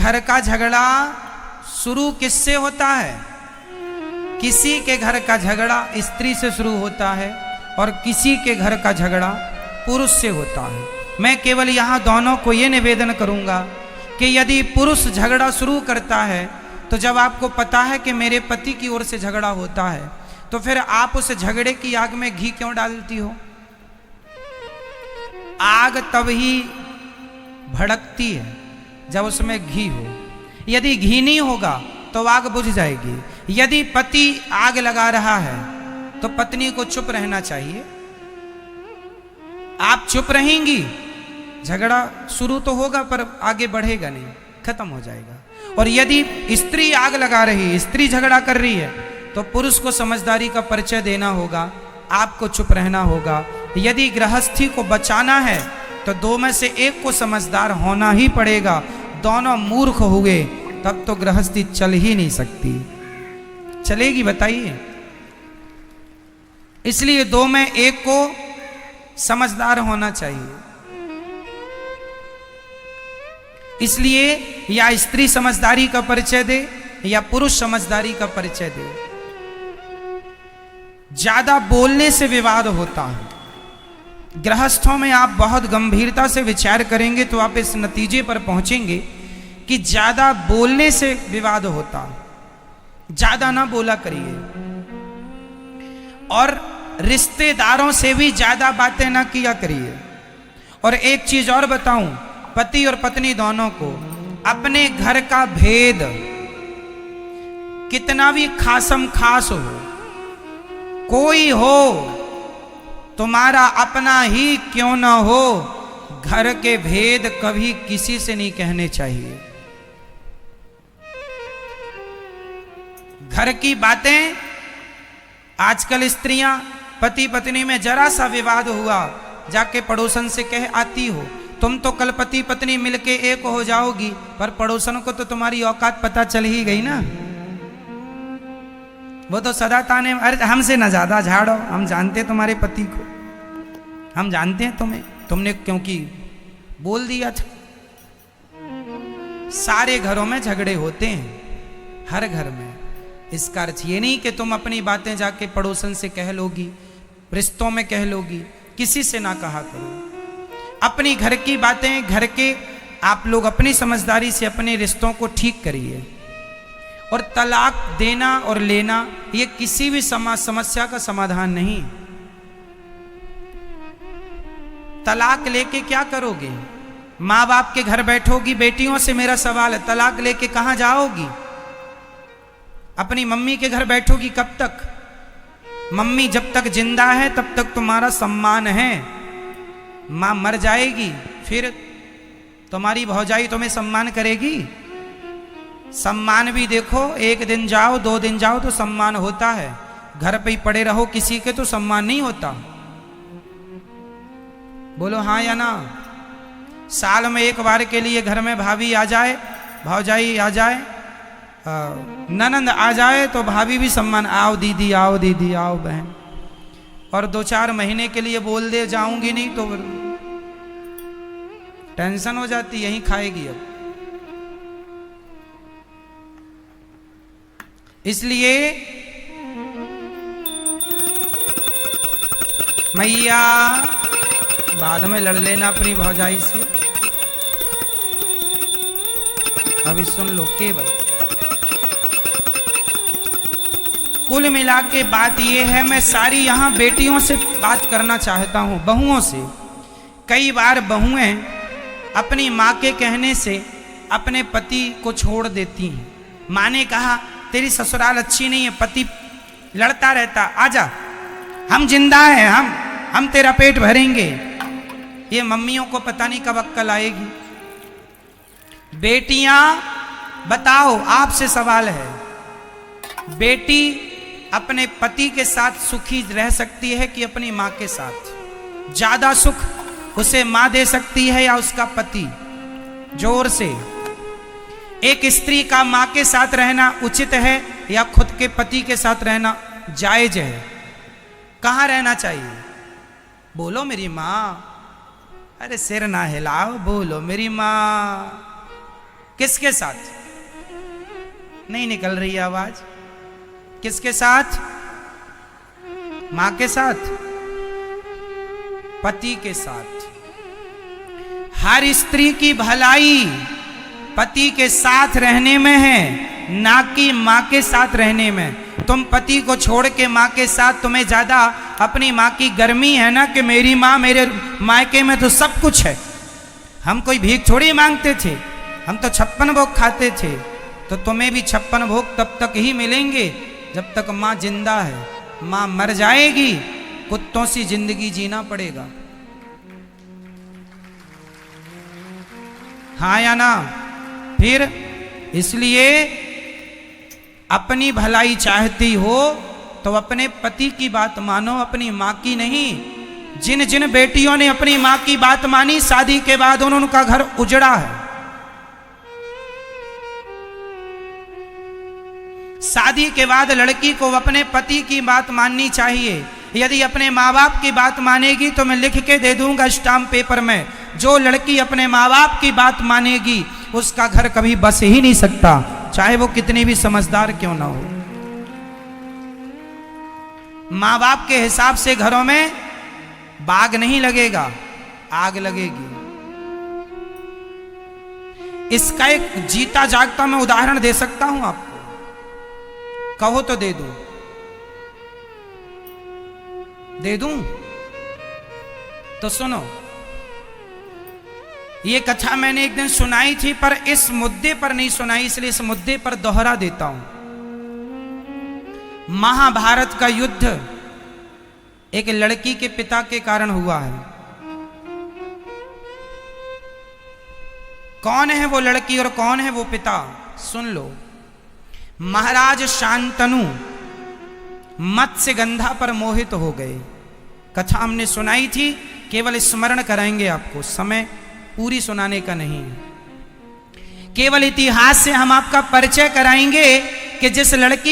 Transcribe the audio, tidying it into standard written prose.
घर का झगड़ा शुरू किससे होता है? किसी के घर का झगड़ा स्त्री से शुरू होता है और किसी के घर का झगड़ा पुरुष से होता है। मैं केवल यहाँ दोनों को ये निवेदन करूँगा कि यदि पुरुष झगड़ा शुरू करता है तो जब आपको पता है कि मेरे पति की ओर से झगड़ा होता है तो फिर आप उस झगड़े की आग में घी क्यों डालती हो? आग तब ही भड़कती है जब उसमें घी हो। यदि घी नहीं होगा तो आग बुझ जाएगी। यदि पति आग लगा रहा है तो पत्नी को चुप रहना चाहिए। आप चुप रहेंगी, झगड़ा शुरू तो होगा पर आगे बढ़ेगा नहीं, खत्म हो जाएगा। और यदि स्त्री आग लगा रही है, स्त्री झगड़ा कर रही है, तो पुरुष को समझदारी का परिचय देना होगा, आपको चुप रहना होगा। यदि गृहस्थी को बचाना है तो दो में से एक को समझदार होना ही पड़ेगा। दोनों मूर्ख हुए तब तो गृहस्थी चल ही नहीं सकती। चलेगी बताइए? इसलिए दो में एक को समझदार होना चाहिए। इसलिए या स्त्री समझदारी का परिचय दे या पुरुष समझदारी का परिचय दे। ज्यादा बोलने से विवाद होता है। गृहस्थों में आप बहुत गंभीरता से विचार करेंगे तो आप इस नतीजे पर पहुंचेंगे कि ज्यादा बोलने से विवाद होता है। ज्यादा ना बोला करिए। और रिश्तेदारों से भी ज्यादा बातें ना किया करिए। और एक चीज और बताऊं, पति और पत्नी दोनों को अपने घर का भेद कितना भी खासम खास हो, कोई हो, तुम्हारा अपना ही क्यों ना हो, घर के भेद कभी किसी से नहीं कहने चाहिए। घर की बातें, आजकल स्त्रियां पति पत्नी में जरा सा विवाद हुआ जाके पड़ोसन से कह आती हो, तुम तो कल पति पत्नी मिलके एक हो जाओगी, पर पड़ोसन को तो तुम्हारी औकात पता चल ही गई ना। वो तो सदा ताने, अरे हमसे ना ज्यादा झाड़ो, हम जानते तुम्हारे पति को, हम जानते हैं तुम्हें, तुमने क्योंकि बोल दिया था। सारे घरों में झगड़े होते हैं, हर घर में। इसका अर्थ ये नहीं कि तुम अपनी बातें जाके पड़ोसन से कह लोगी, रिश्तों में कह लोगी, किसी से ना कहा करो। अपनी घर की बातें, घर के आप लोग अपनी समझदारी से अपने रिश्तों को ठीक करिए। और तलाक देना और लेना ये किसी भी समस्या का समाधान नहीं। तलाक लेके क्या करोगे? माँ बाप के घर बैठोगी? बेटियों से मेरा सवाल है, तलाक लेके कहाँ जाओगी? अपनी मम्मी के घर बैठोगी कब तक? मम्मी जब तक जिंदा है तब तक तुम्हारा सम्मान है। माँ मर जाएगी फिर तुम्हारी भौजाई तुम्हें सम्मान करेगी? सम्मान भी देखो, एक दिन जाओ, 2 दिन जाओ तो सम्मान होता है। घर पे ही पड़े रहो किसी के तो सम्मान नहीं होता। बोलो हाँ या ना? साल में एक बार के लिए घर में भाभी आ जाए, भौजाई आ जाए, ननंद आ जाए तो भाभी भी सम्मान, आओ दीदी, आओ दीदी, आओ बहन। और 2-4 महीने के लिए बोल दे जाऊंगी नहीं तो टेंशन हो जाती, यहीं खाएगी अब। इसलिए मैया बाद में लड़ लेना अपनी भौजाई से। अभी सुन लो, केवल कुल मिला के बात यह है, मैं सारी यहाँ बेटियों से बात करना चाहता हूँ, बहुओं से। कई बार बहुएं अपनी माँ के कहने से अपने पति को छोड़ देती हैं। माँ ने कहा तेरी ससुराल अच्छी नहीं है, पति लड़ता रहता, आजा, हम जिंदा हैं, हम तेरा पेट भरेंगे। ये मम्मियों को पता नहीं कब अक्ल आएगी। बेटियां बताओ, आपसे सवाल है, बेटी अपने पति के साथ सुखी रह सकती है कि अपनी माँ के साथ? ज्यादा सुख उसे माँ दे सकती है या उसका पति? जोर से। एक स्त्री का माँ के साथ रहना उचित है या खुद के पति के साथ रहना जायज है? कहाँ रहना चाहिए? बोलो मेरी माँ। अरे सिर ना हिलाओ, बोलो मेरी माँ। किसके साथ? नहीं निकल रही आवाज। किसके साथ? मां के साथ, पति के साथ। हर स्त्री की भलाई पति के साथ रहने में है, ना कि मां के साथ रहने में। तुम पति को छोड़ के मां के साथ, तुम्हें ज्यादा अपनी मां की गर्मी है ना कि मेरी मां, मेरे मायके में तो सब कुछ है। हम कोई भीख थोड़ी मांगते थे, हम तो 56 भोग खाते थे। तो तुम्हें भी 56 भोग तब तक ही मिलेंगे जब तक मां जिंदा है। मां मर जाएगी, कुत्तों सी जिंदगी जीना पड़ेगा। हाँ या ना? फिर इसलिए अपनी भलाई चाहती हो तो अपने पति की बात मानो, अपनी मां की नहीं। जिन जिन बेटियों ने अपनी मां की बात मानी, शादी के बाद उनका घर उजड़ा है। शादी के बाद लड़की को अपने पति की बात माननी चाहिए। यदि अपने माँ बाप की बात मानेगी तो मैं लिख के दे दूंगा स्टाम्प पेपर में, जो लड़की अपने माँ बाप की बात मानेगी उसका घर कभी बस ही नहीं सकता, चाहे वो कितनी भी समझदार क्यों ना हो। माँ बाप के हिसाब से घरों में बाग नहीं लगेगा, आग लगेगी। इसका एक जीता जागता मैं उदाहरण दे सकता हूं आपको, कहो तो दे दूं? दे दूं? तो सुनो, ये कथा मैंने एक दिन सुनाई थी, पर इस मुद्दे पर नहीं सुनाई, इसलिए इस मुद्दे पर दोहरा देता हूं। महाभारत का युद्ध एक लड़की के पिता के कारण हुआ है। कौन है वो लड़की और कौन है वो पिता? सुन लो। महाराज शांतनु मत्स्यगंधा पर मोहित हो गए। कथा हमने सुनाई थी, केवल स्मरण कराएंगे आपको, समय पूरी सुनाने का नहीं है। केवल इतिहास से हम आपका परिचय कराएंगे कि जिस लड़की